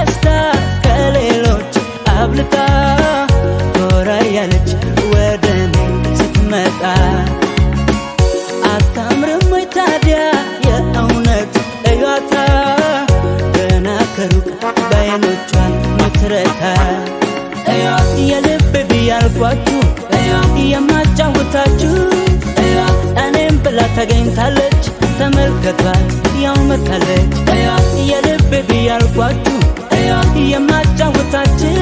ደስታ ከሌሎች አብልጣ ኮራ ያለች ወደኔ ስትመጣ አታምርም ወይ ታዲያ የእውነት እዩዋታ ገና ከሩቅ በዓይኖቿ ምትረካ እዩዋት የልብ ብያልኳችሁ እዩዋት የማጫውታችሁ እዩዋት እኔም ብላ ተገኝታለች ተመልከቷት ያው መታለች እዩዋት የልብ ብያልኳችሁ እዩዋት የማጫውታችሁ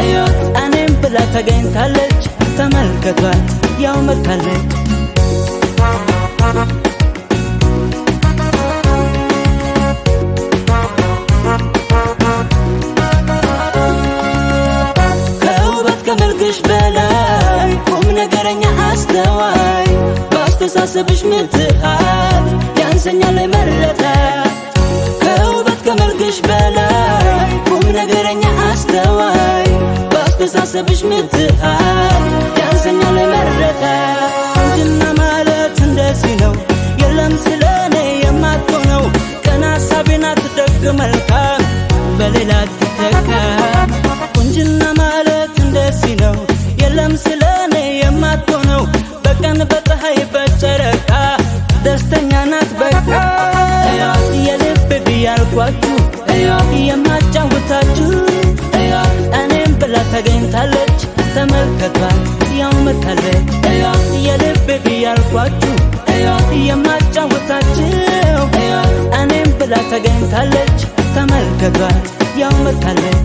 እዩዋት እኔም ብላ ተገኝታለች ተመልከቷት ያው መታለች ከውበት ከመልክሽ በላይ ቁም ነገረኛ አስተዋይ ባስተሳሰብሽ ምትሃት ያንሰኛል መረዳት ከውበት ከመልክሽ በላይ ቁም ነገረኛ አስተዋይ ባስተሳሰብሽ ምትሃት ያንሰኛል መረዳት ቁንጅና ማለት እንደዚህ ነው የለም ስለኔ የማትሆነው ቀና ሀሳቤን አትደግ መልካም በሌላ ትተካ ቁንጅና ማለት እንደዚህ ነው የለም ስለኔ የማትሆነው በቀን በፀሐይ በጨረቃ ደስተኛ ናት በቃ እዩዋት የልብ ብያልኳችሁ እዩዋት የማጫውታችሁ እዩዋት እኔም ብላ ተገኝታለች ተመልከቷት ያው መታለች እዩዋት የልብ ብያልኳችሁ እዩዋት የማጫውታችሁ እዩዋት እኔም ብላ ተገኝታለች ተመልከቷት ያው መታለች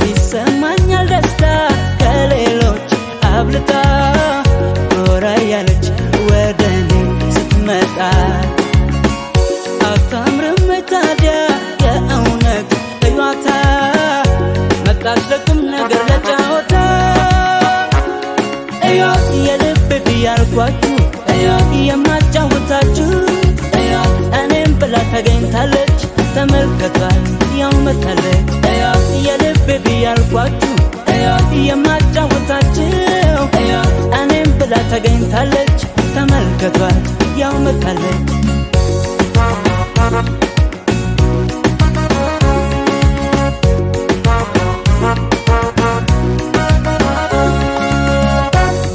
ይሰማኛል ደስታ ከሌሎች አብልጣ ኮራ ያለች ወደኔ ስትመጣ አታምርም ታዲያ የእውነት እዩዋታ መጣች ለቁም ነገር ለጫወታ እዩዋት የልብ ብያልኳችሁ እዩዋት የማጫውታችሁ እዩዋት እኔም ብላ ተገኝታለች ተመልከቷት ያው መታለች እዩዋት የልብ ብያልኳችሁ እዩዋት የማጫውታችሁ እዩዋት እኔም ብላ ተገኝታለች ተመልከቷት ያው መታለች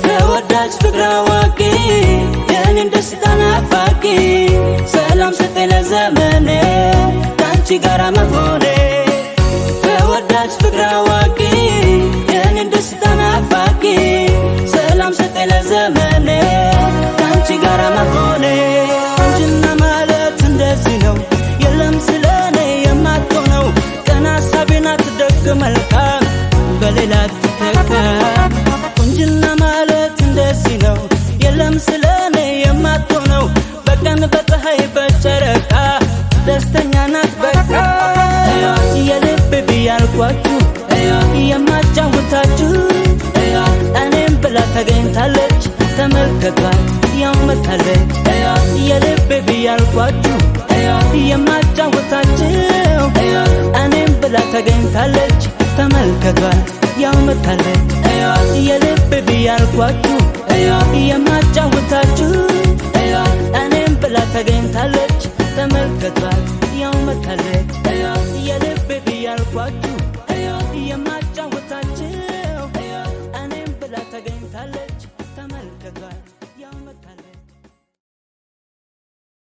ተወዳጅ ፍቅር አዋቂ የኔን ደስታ ናፋቂ ሰላም ሰጠኝ ለዘመኔ ከአንቺ ጋር መሆኔ ተወዳጅ ፍቅር አዋቂ የኔን ደስታ ናፋቂ ሰላም ሰጠኝ ለዘመኔ ከአንቺ ጋር መሆኔ ቁንጅና ማለት እንደዚህ ነው የለም ስለኔ የማትሆነው ቀና ሀሳቤን አትደግ መልካም በሌላ ትተካ ቁንጅና ማለት እንደዚህ ነው የለም ስለኔ የማትሆነው በቀን በፀሐይ በጨረቃ ደስተኛ ናት በቃ እዩዋት የልብ ብያልኳችሁ እዩዋት የማጫውታችሁ እዩዋት እኔም ብላ ተገኝታለች ተመልከቷት ያው መታለች እዩዋት የልብ ብያልኳችሁ እዩዋት የማጫውታችሁ እዩዋት እኔም ብላ ተገኝታለች ተመልከቷት ያው መታለች እዩዋት የልብ ብያልኳችሁ እዩዋት የማጫውታችሁ እዩዋት እኔም ብላ ተገኝታለች ተመልከቷት ያው መታለች እዩዋት የልብ ብያልኳችሁ እዩዋት